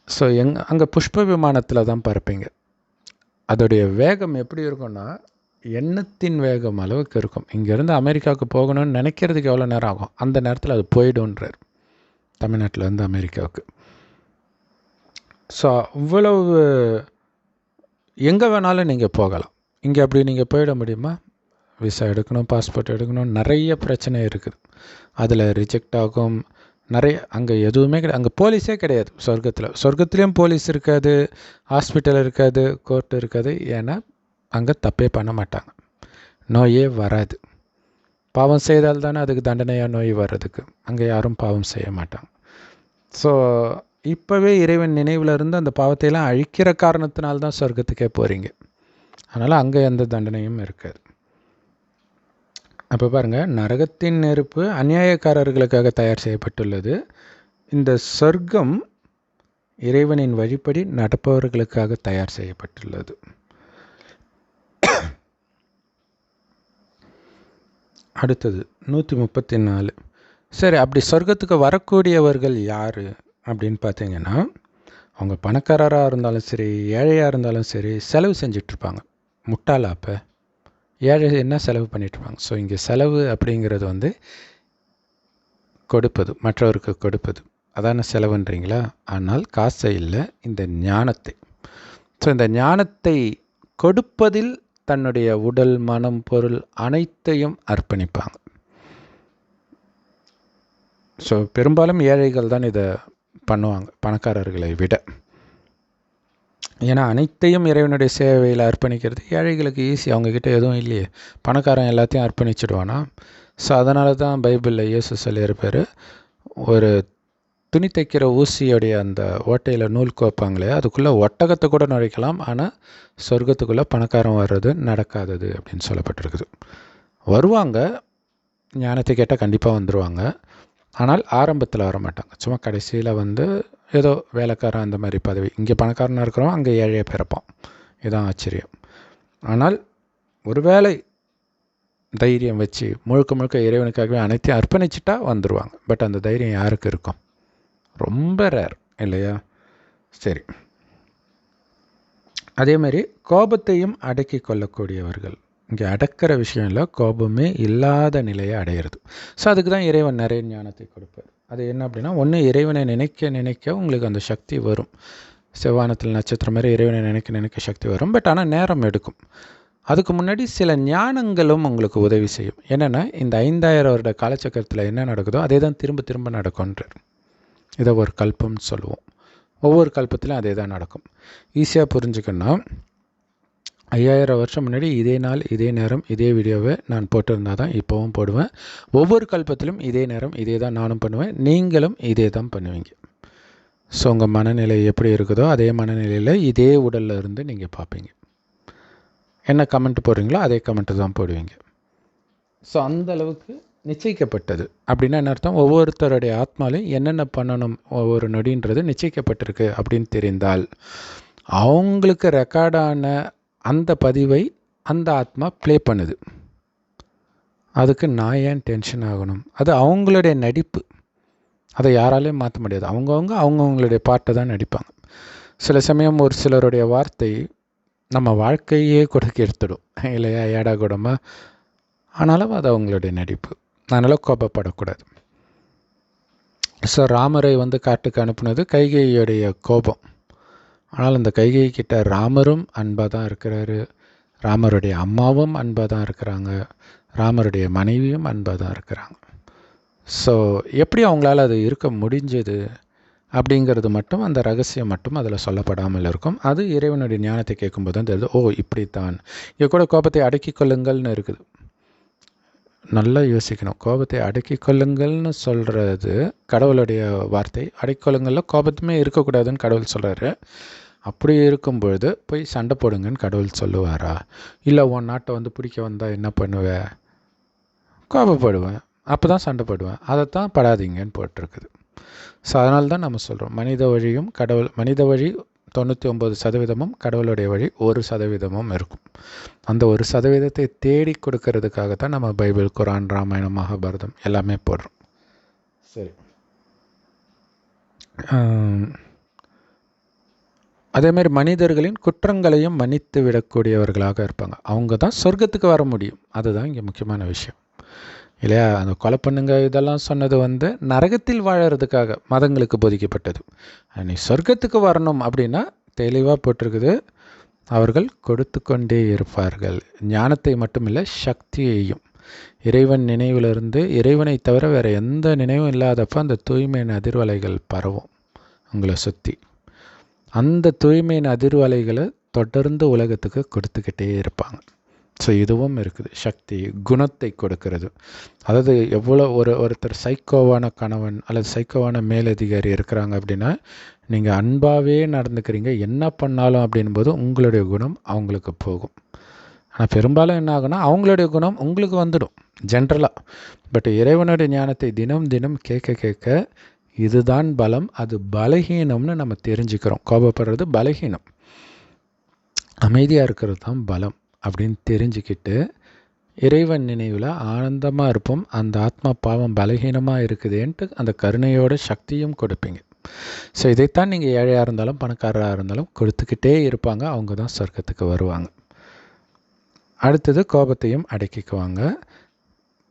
ஸோ அங்கே புஷ்ப விமானத்தில் தான் பறப்பீங்க. அதோடைய வேகம் எப்படி இருக்கும்னா, எண்ணத்தின் வேகம் அளவுக்கு இருக்கும். இங்கேருந்து அமெரிக்காவுக்கு போகணும்னு நினைக்கிறதுக்கு எவ்வளோ நேரம் ஆகும், அந்த நேரத்தில் அது போய்டுன்றார் தமிழ்நாட்டிலேருந்து அமெரிக்காவுக்கு. ஸோ இவ்வளவு எங்கே வேணாலும் நீங்கள் போகலாம். இங்கே அப்படி நீங்கள் போயிட முடியுமா? விசா எடுக்கணும், பாஸ்போர்ட் எடுக்கணும், நிறைய பிரச்சனை இருக்குது. அதில் ரிஜெக்ட் ஆகும் நிறைய. அங்கே எதுவுமே கிடையாது. அங்கே போலீஸே கிடையாது சொர்க்கத்துலேயும் போலீஸ் இருக்காது, ஹாஸ்பிட்டல் இருக்காது, கோர்ட்டு இருக்காது. ஏன்னா அங்கே தப்பே பண்ண மாட்டாங்க, நோயே வராது. பாவம் செய்தால் தானே அதுக்கு தண்டனையாக நோய் வர்றதுக்கு. அங்கே யாரும் பாவம் செய்ய மாட்டாங்க. ஸோ இப்போவே இறைவன் நினைவில் இருந்து அந்த பாவத்தையெல்லாம் அழிக்கிற காரணத்தினால்தான் சொர்க்கத்துக்கே போகிறீங்க. அதனால் அங்கே எந்த தண்டனையும் இருக்காது. அப்போ பாருங்கள், நரகத்தின் நெருப்பு அநியாயக்காரர்களுக்காக தயார் செய்யப்பட்டுள்ளது. இந்த சொர்க்கம் இறைவனின் வழிப்படி நடப்பவர்களுக்காக தயார் செய்யப்பட்டுள்ளது. அடுத்தது 134. சரி, அப்படி சொர்க்கத்துக்கு வரக்கூடியவர்கள் யார் அப்படின்னு பார்த்தீங்கன்னா, அவங்க பணக்காரராக இருந்தாலும் சரி, ஏழையாக இருந்தாலும் சரி, செலவு செஞ்சிட்ருப்பாங்க. முட்டாளா அப்போ? ஏழை என்ன செலவு பண்ணிகிட்ருப்பாங்க. ஸோ இங்கே செலவு அப்படிங்கிறது வந்து கொடுப்பது, மற்றவருக்கு கொடுப்பது, அதான செலவுன்றீங்களா? ஆனால் காசை இல்லை, இந்த ஞானத்தை. ஸோ இந்த ஞானத்தை கொடுப்பதில் தன்னுடைய உடல், மனம், பொருள் அனைத்தையும் அர்ப்பணிப்பாங்க. ஸோ பெரும்பாலும் ஏழைகள் தான் இதை பண்ணுவாங்க, பணக்காரர்களை விட. ஏன்னா அனைத்தையும் இறைவனுடைய சேவையில் அர்ப்பணிக்கிறது ஏழைகளுக்கு ஈஸி. அவங்கக்கிட்ட எதுவும் இல்லையே, பணக்காரன் எல்லாத்தையும் அர்ப்பணிச்சிடுவானா. ஸோ அதனால தான் பைபிளில் இயேசு சொல்லியிருப்பார், ஒரு துணி தைக்கிற ஊசியோடைய அந்த ஓட்டையில் நூல் கோப்பாங்களே, அதுக்குள்ளே ஒட்டகத்தை கூட நுழைக்கலாம், ஆனால் சொர்க்கத்துக்குள்ளே பணக்காரன் வர்றது நடக்காதது அப்படின்னு சொல்லப்பட்டிருக்குது. வருவாங்க, ஞானத்தை கேட்டால் கண்டிப்பாக வந்துடுவாங்க, ஆனால் ஆரம்பத்தில் வர மாட்டாங்க. சும்மா கடைசியில் வந்து ஏதோ வேலைக்காரன் அந்த மாதிரி பதவி. இங்கே பணக்காரனாக இருக்கிறவன் அங்கே ஏழையாக பிறப்பான். இதுதான் ஆச்சரியம். ஆனால் ஒருவேளை தைரியம் வச்சு முழுக்க முழுக்க இறைவனுக்காகவே அனைத்தையும் அர்ப்பணிச்சிட்டா வந்துடுவாங்க. பட் அந்த தைரியம் யாருக்கு இருக்கும்? ரொம்ப ரேர் இல்லையா? சரி, அதே மாதிரி கோபத்தையும் அடக்கி கொள்ளக்கூடியவர்கள். இங்கே அடக்கிற விஷயம் இல்லை, கோபமே இல்லாத நிலையை அடையிறது. ஸோ அதுக்கு தான் இறைவன் நிறைய ஞானத்தை கொடுப்பார். அது என்ன அப்படின்னா, ஒன்று இறைவனை நினைக்க நினைக்க உங்களுக்கு அந்த சக்தி வரும். செவ்வானத்தில் நட்சத்திரம் மாதிரி இறைவனை நினைக்க நினைக்க சக்தி வரும். பட் ஆனால் நேரம் எடுக்கும். அதுக்கு முன்னாடி சில ஞானங்களும் உங்களுக்கு உதவி செய்யும். என்னென்னா, இந்த 5000 வருட காலச்சக்கரத்தில் என்ன நடக்குதோ அதே தான் திரும்ப திரும்ப நடக்கும்ன்றார். இதை ஒரு கல்பம்னு சொல்லுவோம். ஒவ்வொரு கல்பத்திலும் அதே தான் நடக்கும். ஈஸியாக புரிஞ்சுக்கணும். 5000 வருஷம் முன்னாடி இதே நாள், இதே நேரம், இதே வீடியோவை நான் போட்டிருந்தால் தான் இப்போவும் போடுவேன். ஒவ்வொரு கல்பத்திலும் இதே நேரம், இதே தான் நானும் பண்ணுவேன், நீங்களும் இதே தான் பண்ணுவீங்க. ஸோ உங்கள் மனநிலை எப்படி இருக்குதோ அதே மனநிலையில் இதே உடலில் இருந்து நீங்கள் பார்ப்பீங்க. என்ன கமெண்ட் போடுறீங்களோ அதே கமெண்ட்டு தான் போடுவீங்க. ஸோ அந்த அளவுக்கு நிச்சயிக்கப்பட்டது. அப்படின்னா என்ன அர்த்தம்? ஒவ்வொருத்தருடைய ஆத்மாலையும் என்னென்ன பண்ணணும் ஒவ்வொரு நொடின்றது நிச்சயிக்கப்பட்டிருக்கு அப்படின்னு தெரிந்தால் அவங்களுக்கு ரெக்கார்டான அந்த பதிவை அந்த ஆத்மா ப்ளே பண்ணுது. அதுக்கு நான் ஏன் டென்ஷன் ஆகணும்? அது அவங்களுடைய நடிப்பு. அதை யாராலையும் மாற்ற முடியாது. அவங்கவுங்களுடைய பாட்டை தான் நடிப்பாங்க. சில சமயம் ஒரு சிலருடைய வார்த்தை நம்ம வாழ்க்கையே கூட கெடுத்துடும் இல்லையா, ஏடா கூடமா. ஆனாலும் அது அவங்களுடைய நடிப்பு. அதனால் கோபப்படக்கூடாது. ஸோ ராமரை காட்டுக்கு அனுப்புனது கைகேயியுடைய கோபம். ஆனால் அந்த கைகேயி கிட்ட ராமரும் அன்பாக தான் இருக்கிறாரு, ராமருடைய அம்மாவும் அன்பாக தான் இருக்கிறாங்க, ராமருடைய மனைவியும் அன்பாக தான் இருக்கிறாங்க. ஸோ எப்படி அவங்களால அது இருக்க முடிஞ்சது அப்படிங்கிறது மட்டும், அந்த ரகசியம் மட்டும் அதில் சொல்லப்படாமல் இருக்கும். அது இறைவனுடைய ஞானத்தை கேட்கும்போது தான் தெரியுது, ஓ இப்படித்தான். இங்கே கூட கோபத்தை அடக்கி கொள்ளுங்கள்னு இருக்குது. நல்லா யோசிக்கணும். கோபத்தை அடக்கி கொள்ளுங்கள்னு சொல்கிறது கடவுளுடைய வார்த்தை. அடக்கிக்கொள்ளுங்களில் கோபத்துமே இருக்கக்கூடாதுன்னு கடவுள் சொல்கிறாரு. அப்படி இருக்கும்பொழுது போய் சண்டை போடுங்கன்னு கடவுள் சொல்லுவாரா? இல்லை உன் நாட்டை பிடிக்க வந்தால் என்ன பண்ணுவேன்? கோபப்படுவேன், அப்போ தான் சண்டை போடுவேன், அதைத்தான் படாதீங்கன்னு போட்டிருக்குது. ஸோ அதனால தான் நம்ம சொல்கிறோம், மனித வழி 99% கடவுளுடைய வழி 1% இருக்கும். அந்த 1% தேடி கொடுக்கறதுக்காக தான் நம்ம பைபிள், குரான், ராமாயணம், மகாபாரதம் எல்லாமே போடுறோம். சரி, அதேமாதிரி மனிதர்களின் குற்றங்களையும் மன்னித்து விடக்கூடியவர்களாக இருப்பாங்க. அவங்க தான் சொர்க்கத்துக்கு வர முடியும். அதுதான் இங்கே முக்கியமான விஷயம் இல்லையா. அந்த கொலை பண்ணுங்க இதெல்லாம் சொன்னது நரகத்தில் வாழறதுக்காக மதங்களுக்கு போதிக்கப்பட்டது. நீ சொர்க்கத்துக்கு வரணும் அப்படின்னா தெளிவாக போட்டிருக்குது, அவர்கள் கொடுத்து கொண்டே இருப்பார்கள். ஞானத்தை மட்டுமில்லை, சக்தியையும். இறைவன் நினைவிலிருந்து, இறைவனை தவிர வேறு எந்த நினைவும் இல்லாதப்போ அந்த தூய்மையின் அதிர்வலைகள் பரவும் உங்களை சுற்றி. அந்த தூய்மையின் அதிர்வலைகளை தொடர்ந்து உலகத்துக்கு கொடுத்துக்கிட்டே இருப்பாங்க. ஸோ இதுவும் இருக்குது. சக்தி, குணத்தை கொடுக்கறது. அதாவது எவ்வளோ ஒருத்தர் சைக்கோவான கணவன் அல்லது சைக்கோவான மேலதிகாரி இருக்கிறாங்க அப்படின்னா, நீங்கள் அன்பாகவே நடந்துக்கிறீங்க, என்ன பண்ணாலும் அப்படின்போது உங்களுடைய குணம் அவங்களுக்கு போகும். ஆனால் பெரும்பாலும் என்ன ஆகுனா அவங்களுடைய குணம் உங்களுக்கு வந்துடும் ஜென்ரலாக. பட் இறைவனுடைய ஞானத்தை தினம் தினம் கேட்க கேட்க இதுதான் பலம், அது பலகீனம்னு நம்ம தெரிஞ்சுக்கிறோம். கோபப்படுறது பலகீனம், அமைதியாக இருக்கிறது தான் பலம் அப்படின்னு தெரிஞ்சுக்கிட்டு இறைவன் நினைவில் ஆனந்தமாக இருப்போம். அந்த ஆத்மா பாவம் பலகீனமாக இருக்குதேன்ட்டு அந்த கருணையோட சக்தியும் கொடுப்பீங்க. ஸோ இதைத்தான் நீங்கள் ஏழையாக இருந்தாலும் பணக்காரராக இருந்தாலும் கொடுத்துக்கிட்டே இருப்பாங்க. அவங்க தான் சொர்க்கத்துக்கு வருவாங்க. அடுத்தது கோபத்தையும் அடக்கிக்குவாங்க.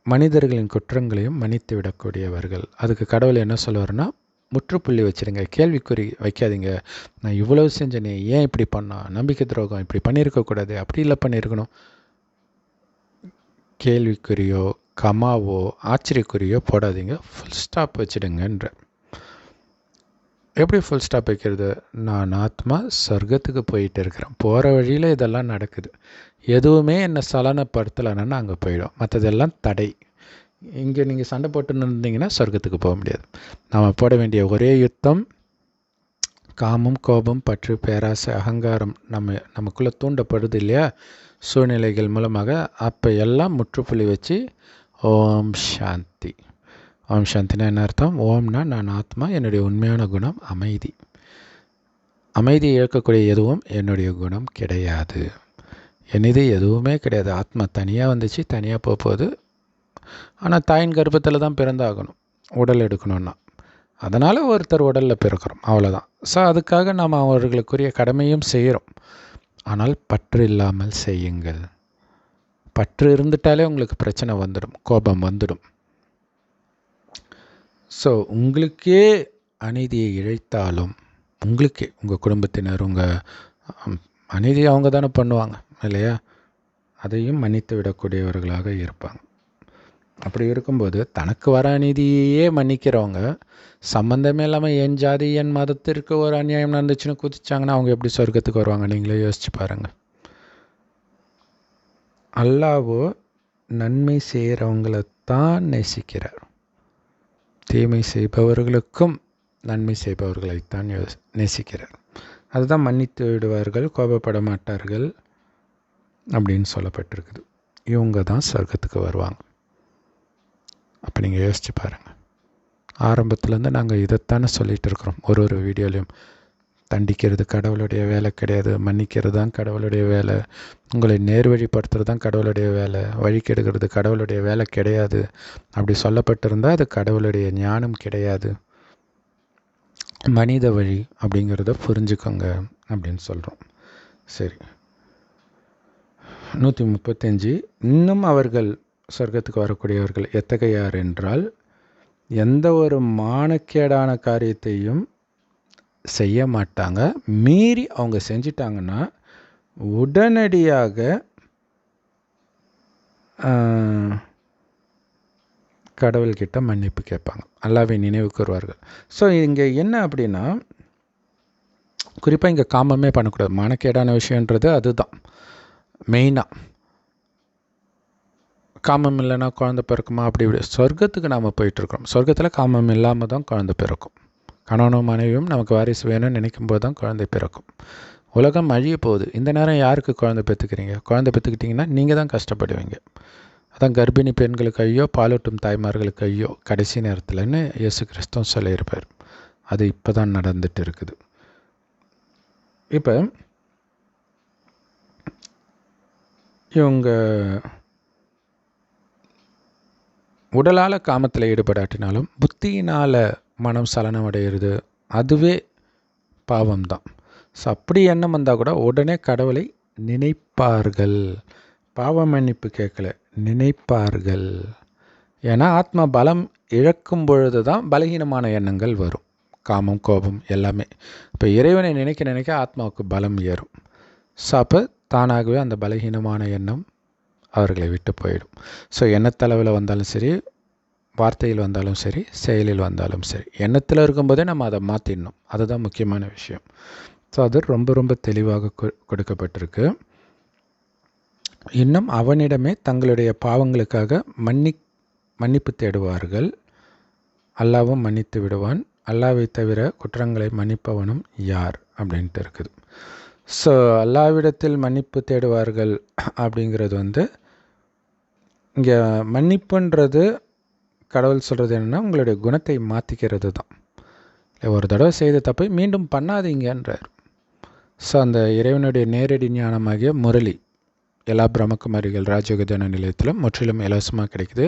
மனிதர்களின் குற்றங்களையும் மன்னித்து விடக்கூடியவர்கள். அதுக்கு கடவுள் என்ன சொல்லுவார்னா, முற்றுப்புள்ளி வச்சுருங்க, கேள்விக்குறி வைக்காதீங்க. நான் இவ்வளவு செஞ்சேனே, ஏன் இப்படி பண்ணான், நம்பிக்கை துரோகம் இப்படி பண்ணியிருக்கக்கூடாது, அப்படி இல்லை பண்ணியிருக்கணும். கேள்விக்குறியோ கமாவோ ஆச்சரியக்குறியோ போடாதீங்க, ஃபுல் ஸ்டாப் வச்சுடுங்கன்ற. எப்படி ஃபுல் ஸ்டாப் வைக்கிறது? நான் ஆத்மா சொர்க்கத்துக்கு போயிட்டு இருக்கிறேன், போகிற வழியில் இதெல்லாம் நடக்குது, எதுவுமே என்னை சலனப்படுத்தலைன்னா அங்கே போயிடும், மற்றதெல்லாம் தடை. இங்கே நீங்கள் சண்டை போட்டுன்னு இருந்தீங்கன்னா சொர்க்கத்துக்கு போக முடியாது. நாம் போட வேண்டிய ஒரே யுத்தம் காமம், கோபம், பற்று, பேராசை, அகங்காரம் நமக்குள்ளே தூண்டப்படுது இல்லையா சூழ்நிலைகள் மூலமாக. அப்போ எல்லாம் முற்றுப்புள்ளி வச்சு ஓம் சாந்தி. ஓம் சாந்தினா என்ன அர்த்தம்? ஓம்னா நான் ஆத்மா, என்னுடைய உண்மையான குணம் அமைதி. அமைதியை இழக்கக்கூடிய எதுவும் என்னுடைய குணம் கிடையாது. என்னது எதுவுமே கிடையாது. ஆத்மா தனியாக வந்துச்சு, தனியாக போகுது. ஆனால் தாயின் கர்ப்பத்தில் தான் பிறந்தாகணும் உடல் எடுக்கணுன்னா. அதனால் ஒருத்தர் உடலில் பிறக்கிறோம், அவ்வளோதான். ஸோ அதுக்காக நாம் அவர்களுக்குரிய கடமையும் செய்கிறோம். ஆனால் பற்று இல்லாமல் செய்யுங்கள். பற்று இருந்துட்டாலே உங்களுக்கு பிரச்சனை வந்துடும், கோபம் வந்துடும். ஸோ உங்களுக்கே அநீதியை இழைத்தாலும், உங்களுக்கே உங்கள் குடும்பத்தினர் உங்கள் அநீதியை அவங்க தானே பண்ணுவாங்க இல்லையா, அதையும் மன்னித்து விடக்கூடியவர்களாக இருப்பாங்க. அப்படி இருக்கும்போது தனக்கு வர அநீதியே மன்னிக்கிறவங்க சம்மந்தமே இல்லாமல் என் ஜாதி என் மதத்திற்கு ஒரு அநியாயம் நடந்துச்சுன்னு குதிச்சாங்கன்னா அவங்க எப்படி சொர்க்கத்துக்கு வருவாங்க? நீங்களே யோசிச்சு பாருங்கள். அல்லாஹ்வோ நன்மை செய்கிறவங்களைத்தான் நேசிக்கிறார், தீமை செய்பவர்களுக்கும் நன்மை செய்பவர்களைத்தான் நேசிக்கிறார். அதுதான் மன்னித்து விடுவார்கள், கோபப்பட மாட்டார்கள் அப்படின்னு சொல்லப்பட்டிருக்குது. இவங்க தான் சொர்க்கத்துக்கு வருவாங்க. அப்போ நீங்கள் யோசிச்சு பாருங்கள். ஆரம்பத்துலேருந்து நாங்கள் இதைத்தானே சொல்லிகிட்டு இருக்கிறோம். ஒரு வீடியோலையும் தண்டிக்கிறது கடவுளுடைய வேலை கிடையாது, மன்னிக்கிறது தான் கடவுளுடைய வேலை, உங்களை நேர்வழிப்படுத்துறது தான் கடவுளுடைய வேலை, வழி கெடுக்கிறது கடவுளுடைய வேலை கிடையாது. அப்படி சொல்லப்பட்டிருந்தால் அது கடவுளுடைய ஞானம் கிடையாது, மனித வழி அப்படிங்கிறத புரிஞ்சுக்கோங்க அப்படின்னு சொல்கிறோம். சரி, 135. இன்னும் அவர்கள் சொர்க்கத்துக்கு வரக்கூடியவர்கள் எத்தகையார் என்றால், எந்த ஒரு மானக்கேடான காரியத்தையும் செய்ய மாட்டாங்க. மீறி அவங்க செஞ்சிட்டாங்கன்னா உடனடியாக கடவுள்கிட்ட மன்னிப்பு கேட்பாங்க, அல்லாஹ்வை நினைவு கூறுவார்கள். ஸோ இங்கே என்ன அப்படின்னா, குறிப்பாக இங்கே காமமே பண்ணக்கூடாது. மானக்கேடான விஷயன்றது அதுதான் மெயினாக. காமம் இல்லைன்னா குழந்தை பிறக்குமா? அப்படி இப்படி சொர்க்கத்துக்கு நாம் போயிட்டுருக்கோம். சொர்க்கத்தில் காமம் இல்லாமல் தான் குழந்தை பிறக்கும். கணவனும் மனைவியும் நமக்கு வாரிசு வேணும்னு நினைக்கும் போது தான் குழந்தை பிறக்கும். உலகம் அழிய போகுது. இந்த நேரம் யாருக்கு குழந்தை பெற்றுக்கிறீங்க? குழந்தை பெற்றுக்கிட்டிங்கன்னா நீங்கள் தான் கஷ்டப்படுவீங்க. அதான் கர்ப்பிணி பெண்களுக்கு ஐயோ, பாலூட்டும் தாய்மார்களுக்கு ஐயோ கடைசி நேரத்தில்னு இயேசு கிறிஸ்துவும் சொல்லியிருப்பார். அது இப்போ தான் நடந்துட்டு இருக்குது. இப்போ இவங்க உடலால் காமத்தில் ஈடுபடாட்டினாலும் புத்தியினால் மனம் சலனம் அடைகிறது, அதுவே பாவம்தான். ஸோ அப்படி எண்ணம் வந்தால் கூட உடனே கடவுளை நினைப்பார்கள். பாவ மன்னிப்பு கேட்கல, நினைப்பார்கள். ஏன்னா ஆத்மா பலம் இழக்கும் பொழுது தான் பலகீனமான எண்ணங்கள் வரும். காமம், கோபம் எல்லாமே. இப்போ இறைவனை நினைக்க நினைக்க ஆத்மாவுக்கு பலம் ஏறும். ஸோ அப்போ தானாகவே அந்த பலகீனமான எண்ணம் அவர்களை விட்டு போயிடும். ஸோ எண்ணத்தளவில் வந்தாலும் சரி, வார்த்தையில் வந்தாலும் சரி, செயலில் வந்தாலும் சரி, எண்ணத்தில் இருக்கும்போதே நம்ம அதை மாற்றிடணும். அதுதான் முக்கியமான விஷயம். ஸோ அது ரொம்ப ரொம்ப தெளிவாக கொடுக்கப்பட்டிருக்கு. இன்னும் அவனிடமே தங்களுடைய பாவங்களுக்காக மன்னிப்பு தேடுவார்கள், அல்லாவும் மன்னித்து விடுவான், அல்லாவை தவிர குற்றங்களை மன்னிப்பவனும் யார் அப்படின்ட்டு இருக்குது. ஸோ அல்லாவிடத்தில் மன்னிப்பு தேடுவார்கள் அப்படிங்கிறது இங்கே மன்னிப்புன்றது கடவுள் சொல்கிறது என்னென்னா, உங்களுடைய குணத்தை மாற்றிக்கிறது தான். இல்லை, ஒரு தடவை செய்த தப்பை மீண்டும் பண்ணாதீங்கன்றார். ஸோ அந்த இறைவனுடைய நேரடி ஞானமாகிய முரளி எல்லா பிரம்மகுமாரிகள் ராஜயோக தியான நிலையத்திலும் முற்றிலும் இலவசமாக கிடைக்குது.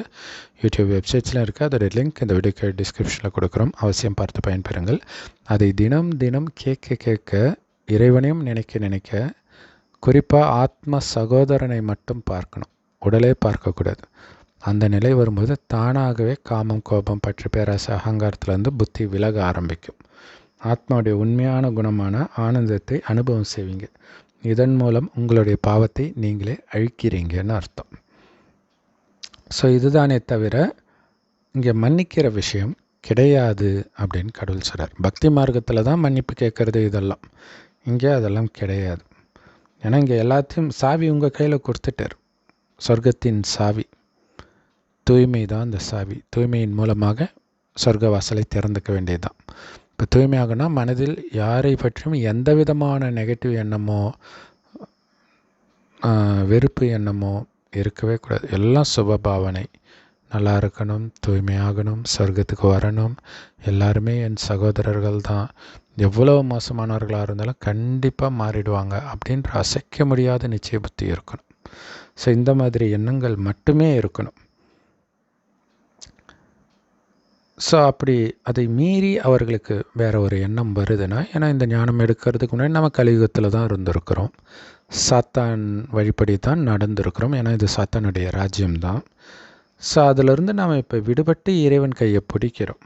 யூடியூப் வெப்சைட்ஸ்லாம் இருக்குது. அதோடைய லிங்க் இந்த வீடியோக்கு டிஸ்கிரிப்ஷனில் கொடுக்குறோம். அவசியம் பார்த்து பயன்பெறுங்கள். அதை தினம் தினம் கேட்க கேட்க இறைவனையும் நினைக்க நினைக்க, குறிப்பாக ஆத்ம சகோதரனை மட்டும் பார்க்கணும், உடலே பார்க்கக்கூடாது. அந்த நிலை வரும்போது தானாகவே காமம், கோபம், பற்று, பேராசை, அகங்காரத்துலேருந்து புத்தி விலக ஆரம்பிக்கும். ஆத்மாவுடைய உண்மையான குணமான ஆனந்தத்தை அனுபவம் செய்வீங்க. இதன் மூலம் உங்களுடைய பாவத்தை நீங்களே அழிக்கிறீங்கன்னு அர்த்தம். ஸோ இதுதானே தவிர இங்கே மன்னிக்கிற விஷயம் கிடையாது அப்படின்னு கடவுள் சொல்கிறார். பக்தி மார்க்கத்தில் தான் மன்னிப்பு கேட்குறது இதெல்லாம். இங்கே அதெல்லாம் கிடையாது. ஏன்னா இங்கே எல்லாத்தையும் சாவி உங்கள் கையில் கொடுத்துட்டார். சொர்க்கத்தின் சாவி தூய்மை தான் அந்த சாவி. தூய்மையின் மூலமாக சொர்க்க வாசலை திறந்துக்க வேண்டியது தான். இப்போ தூய்மையாகனா மனதில் யாரை பற்றியும் எந்த விதமான நெகட்டிவ் எண்ணமோ வெறுப்பு எண்ணமோ இருக்கவே கூடாது. எல்லாம் சுபபாவனை. நல்லா இருக்கணும், தூய்மையாகணும், சொர்க்கத்துக்கு வரணும், எல்லாருமே என் சகோதரர்கள் தான், எவ்வளோ மோசமானவர்களாக இருந்தாலும் கண்டிப்பாக மாறிடுவாங்க அப்படின்ற அசைக்க முடியாத நிச்சய புத்தி இருக்கணும். ஸோ இந்த மாதிரி எண்ணங்கள் மட்டுமே இருக்கணும். ஸோ அப்படி அதை மீறி அவர்களுக்கு வேறு ஒரு எண்ணம் வருதுன்னா, ஏன்னா இந்த ஞானம் எடுக்கிறதுக்கு முன்னாடி நம்ம கலியுகத்தில் தான் இருந்திருக்கிறோம், சாத்தான் வழிபடி தான் நடந்திருக்கிறோம். ஏன்னா இது சாத்தானுடைய ராஜ்யம்தான். ஸோ அதிலிருந்து நாம் இப்போ விடுபட்டு இறைவன் கையை பிடிக்கிறோம்.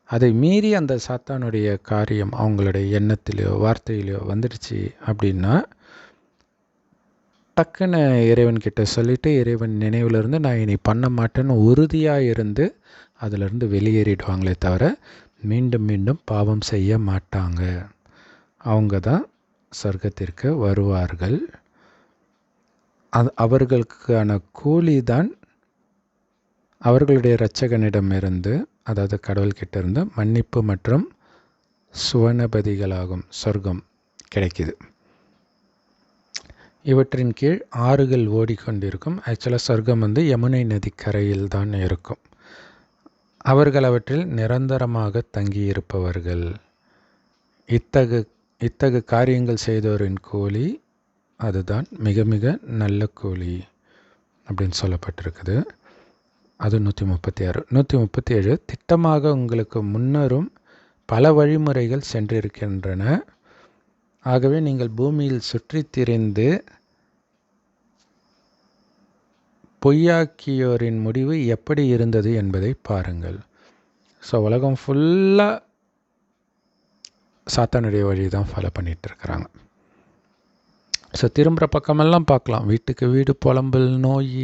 அதை மீறி அந்த சாத்தானுடைய காரியம் அவங்களுடைய எண்ணத்திலையோ வார்த்தையிலையோ வந்துடுச்சு அப்படின்னா, டக்குன்னு இறைவன்கிட்ட சொல்லிவிட்டு இறைவன் நினைவிலிருந்து நான் இனி பண்ண மாட்டேன்னு உறுதியாக இருந்து அதிலிருந்து வெளியேறிடுவாங்களே தவிர மீண்டும் மீண்டும் பாவம் செய்ய மாட்டாங்க. அவங்க தான் சொர்க்கத்திற்கு வருவார்கள். அவர்களுக்கான கூலி தான் அவர்களுடைய இரட்சகனிடமிருந்து, அதாவது கடவுள்கிட்ட இருந்து மன்னிப்பு மற்றும் சுவனபதிகளாகும் சொர்க்கம் கிடைக்கிது. இவற்றின் கீழ் ஆறுகள் ஓடிக்கொண்டிருக்கும். ஆக்சுவலாக சொர்க்கம் யமுனை நதி கரையில் தான் இருக்கும். அவர்கள் அவற்றில் நிரந்தரமாக தங்கியிருப்பவர்கள். இத்தகு காரியங்கள் செய்தோரின் கூலி அதுதான் மிக மிக நல்ல கூலி அப்படின்னு சொல்லப்பட்டிருக்குது. அது 136. 137 திட்டமாக உங்களுக்கு முன்னரும் பல வழிமுறைகள் சென்றிருக்கின்றன. ஆகவே நீங்கள் பூமியில் சுற்றி திரிந்து பொய்யாக்கியோரின் முடிவு எப்படி இருந்தது என்பதை பாருங்கள். ஸோ உலகம் ஃபுல்லாக சாத்தானுடைய வழி தான் ஃபாலோ பண்ணிகிட்டு இருக்கிறாங்க. ஸோ திரும்புகிற பக்கமெல்லாம் பார்க்கலாம், வீட்டுக்கு வீடு புலம்பல், நோய்,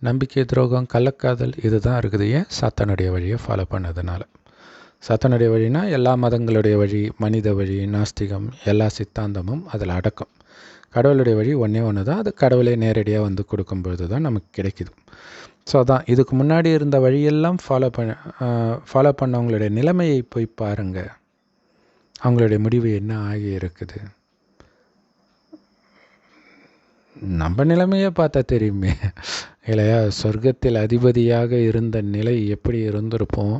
நம்பிக்கை துரோகம், கள்ளக்காதல், இது தான் இருக்குது. ஏன்? சாத்தானுடைய வழியை ஃபாலோ பண்ணதுனால. சாத்தானுடைய வழினா எல்லா மதங்களுடைய வழி, மனித வழி, நாஸ்திகம், எல்லா சித்தாந்தமும் அதில் அடக்கம். கடவுளுடைய வழி ஒன்றே ஒன்று தான், அது கடவுளை நேரடியாக வந்து கொடுக்கும்பொழுது தான் நமக்கு கிடைக்குது. ஸோ அதான், இதுக்கு முன்னாடி இருந்த வழியெல்லாம் ஃபாலோ பண்ணவங்களுடைய நிலைமையை போய் பாருங்கள். அவங்களுடைய முடிவு என்ன ஆகி இருக்குது. நம்ம நிலைமையை பார்த்தா தெரியுமே இல்லையா? சொர்க்கத்தில் அதிபதியாக இருந்த நிலை எப்படி இருந்திருப்போம்.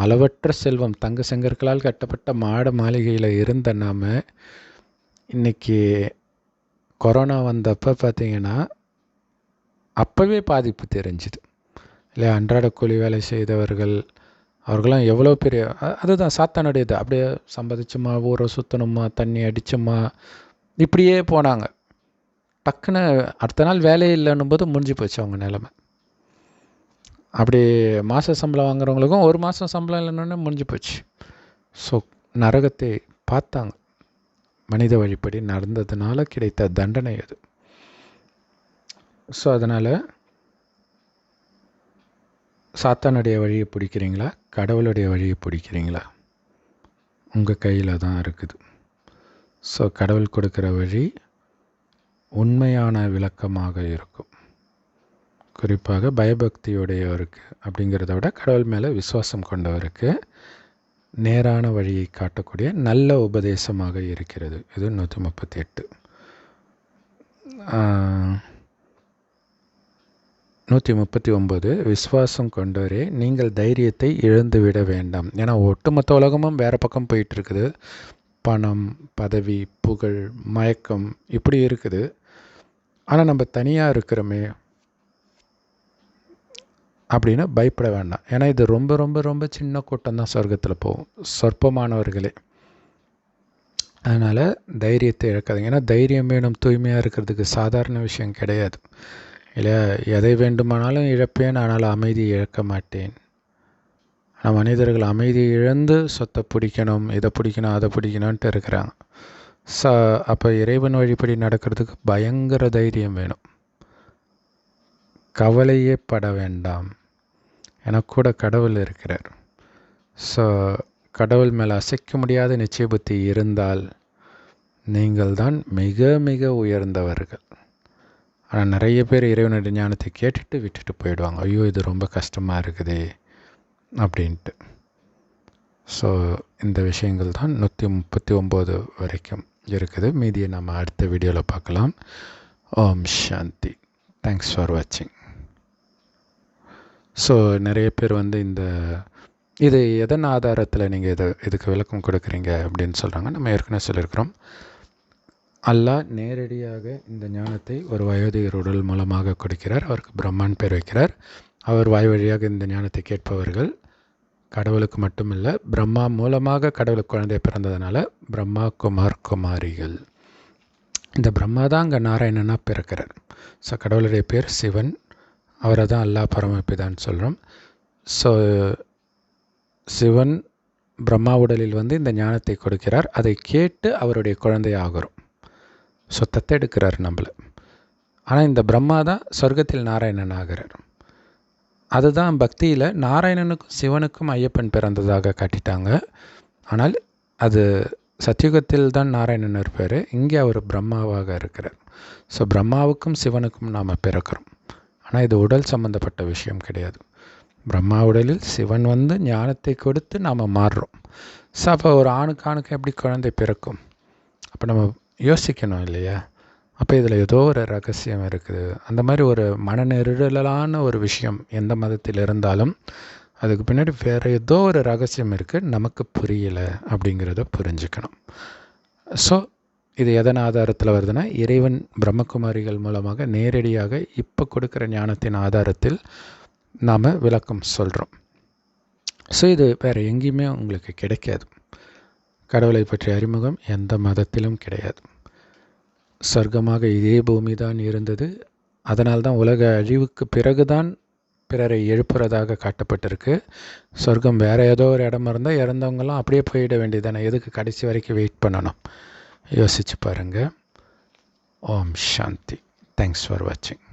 அளவற்ற செல்வம், தங்க செங்கற்களால் கட்டப்பட்ட மாட மாளிகையில் இருந்த நாம் இன்றைக்கி கொரோனா வந்தப்போ பார்த்திங்கன்னா அப்போவே பாதிப்பு தெரிஞ்சுது இல்லையா? அன்றாட கூலி வேலை செய்தவர்கள் அவர்களாம் எவ்வளோ பெரிய, அதுதான் சாத்தானுடையது. அப்படியே சம்பாதிச்சுமா, ஊரை சுற்றணுமா, தண்ணி அடிச்சுமா, இப்படியே போனாங்க. டக்குன்னு அடுத்த நாள் வேலையே இல்லைன்னும் போது முடிஞ்சு போச்சு அவங்க நிலைமை. அப்படி மாத சம்பளம் வாங்குறவங்களுக்கும் ஒரு மாதம் சம்பளம் இல்லைன்னு முடிஞ்சு போச்சு. ஸோ நரகத்தை பார்த்தாங்க. மனித வழிப்படி நடந்ததுனால கிடைத்த தண்டனை அது. ஸோ அதனால் சாத்தானுடைய வழியை பிடிக்கிறீங்களா, கடவுளுடைய வழியை பிடிக்கிறீங்களா? உங்கள் கையில் தான் இருக்குது. ஸோ கடவுள் கொடுக்குற வழி உண்மையான விளக்கமாக இருக்கும். குறிப்பாக பயபக்தியுடையவருக்கு அப்படிங்கிறத விட கடவுள் மேலே விசுவாசம் கொண்டவருக்கு நேரான வழியை காட்டக்கூடிய நல்ல உபதேசமாக இருக்கிறது. இது 138. 139 விசுவாசம் கொண்டவரே நீங்கள் தைரியத்தை இழந்துவிட வேண்டாம். ஏன்னா ஒட்டுமொத்த உலகமும் வேறு பக்கம் போயிட்டு இருக்குது. பணம், பதவி, புகழ், மயக்கம் இப்படி இருக்குது. ஆனால் நம்ம தனியாக இருக்கிறோமே அப்படின்னு பயப்பட வேண்டாம். ஏன்னா இது ரொம்ப ரொம்ப ரொம்ப சின்ன கூட்டம் தான் சொர்க்கத்தில் போகும், சொற்பமானவர்களே. அதனால் தைரியத்தை இழக்காதீங்க. ஏன்னா தைரியம் வேணும் தூய்மையாக இருக்கிறதுக்கு, சாதாரண விஷயம் கிடையாது இல்லையா? எதை வேண்டுமானாலும் இழப்பேன், ஆனால் அமைதியை இழக்க மாட்டேன். ஆனால் மனிதர்கள் அமைதியை இழந்து சொத்தை பிடிக்கணும், இதை பிடிக்கணும், அதை பிடிக்கணுன்ட்டு இருக்கிறாங்க. அப்போ இறைவன் வழிபடி நடக்கிறதுக்கு பயங்கர தைரியம் வேணும். கவலையே பட வேண்டாம், எனக்கு கூட கடவுள் இருக்கிறார். ஸோ கடவுள் மேலே அசைக்க முடியாத நிச்சய புத்தி இருந்தால் நீங்கள் தான் மிக மிக உயர்ந்தவர்கள். ஆனால் நிறைய பேர் இறைவனுடைய ஞானத்தை கேட்டுட்டு விட்டுட்டு போயிடுவாங்க. ஐயோ இது ரொம்ப கஷ்டமாக இருக்குதே அப்படின்ட்டு. ஸோ இந்த விஷயங்கள் தான் 139 வரைக்கும் இருக்குது. மீதியை நம்ம அடுத்த வீடியோவில் பார்க்கலாம். ஓம் சாந்தி. தேங்க்ஸ் ஃபார் வாட்சிங். ஸோ நிறைய பேர் வந்து இது எதன் ஆதாரத்தில் நீங்கள் இதுக்கு விளக்கம் கொடுக்குறீங்க அப்படின்னு சொல்கிறாங்க. நம்ம ஏற்கனவே சொல்லியிருக்கிறோம், அல்லாஹ் நேரடியாக இந்த ஞானத்தை ஒரு வயோதிகர் உடல் மூலமாக கொடுக்கிறார். அவருக்கு பிரம்மான் பேர் வைக்கிறார். அவர் வாய் வழியாக இந்த ஞானத்தை கேட்பவர்கள் கடவுளுக்கு மட்டுமில்லை, பிரம்மா மூலமாக கடவுளுக்கு குழந்தை பிறந்ததுனால பிரம்மா குமார் குமாரிகள். இந்த பிரம்மா தான் அங்கே நாராயணனாக பிறக்கிறார். ஸோ கடவுளுடைய பேர் சிவன், அவரை தான் அல்லாஹ் பரமபிதான்னு சொல்கிறோம். ஸோ சிவன் பிரம்மா உடலில் வந்து இந்த ஞானத்தை கொடுக்கிறார். அதை கேட்டு அவருடைய குழந்தை ஆகிறோம். ஸோ தத்தெடுக்கிறார் நம்மளை. ஆனால் இந்த பிரம்மா தான் சொர்க்கத்தில் நாராயணன் ஆகிறார். அதுதான் பக்தியில் நாராயணனுக்கும் சிவனுக்கும் ஐயப்பன் பிறந்ததாக காட்டிட்டாங்க. ஆனால் அது சத்தியுகத்தில் தான் நாராயணன் இருப்பார், இங்கே அவர் பிரம்மாவாக இருக்கிறார். ஸோ பிரம்மாவுக்கும் சிவனுக்கும் நாம் பிறக்கிறோம். ஆனால் இது உடல் சம்பந்தப்பட்ட விஷயம் கிடையாது. பிரம்மா உடலில் சிவன் வந்து ஞானத்தை கொடுத்து நாம் மாறுறோம். ஸோ அப்போ ஒரு ஆணுக்கு எப்படி குழந்தை பிறக்கும்? அப்போ நம்ம யோசிக்கணும் இல்லையா? அப்போ இதில் ஏதோ ஒரு ரகசியம் இருக்குது. அந்த மாதிரி ஒரு மனநெருடலான ஒரு விஷயம் எந்த மதத்தில் இருந்தாலும் அதுக்கு பின்னாடி வேறு ஏதோ ஒரு ரகசியம் இருக்குது, நமக்கு புரியலை அப்படிங்கிறத புரிஞ்சுக்கணும். ஸோ இது எதன் ஆதாரத்தில் வருதுன்னா, இறைவன் பிரம்மகுமாரிகள் மூலமாக நேரடியாக இப்போ கொடுக்குற ஞானத்தின் ஆதாரத்தில் நாம் விளக்கம் சொல்கிறோம். ஸோ இது வேறு எங்கேயுமே உங்களுக்கு கிடைக்காது. கடவுளை பற்றிய அறிமுகம் எந்த மதத்திலும் கிடையாது. சொர்க்கமாக இதே பூமி தான் இருந்தது. அதனால்தான் உலக அழிவுக்கு பிறகுதான் பிறரை எழுப்புறதாக காட்டப்பட்டிருக்கு. சொர்க்கம் வேறு ஏதோ ஒரு இடமா இருந்தால் இறந்தவங்கெல்லாம் அப்படியே போயிட வேண்டியதானே, எதுக்கு கடைசி வரைக்கும் வெயிட் பண்ணணும்? யோசிச்சு பாருங்கள். ஓம் சாந்தி. தேங்க்ஸ் ஃபார் வாட்சிங்.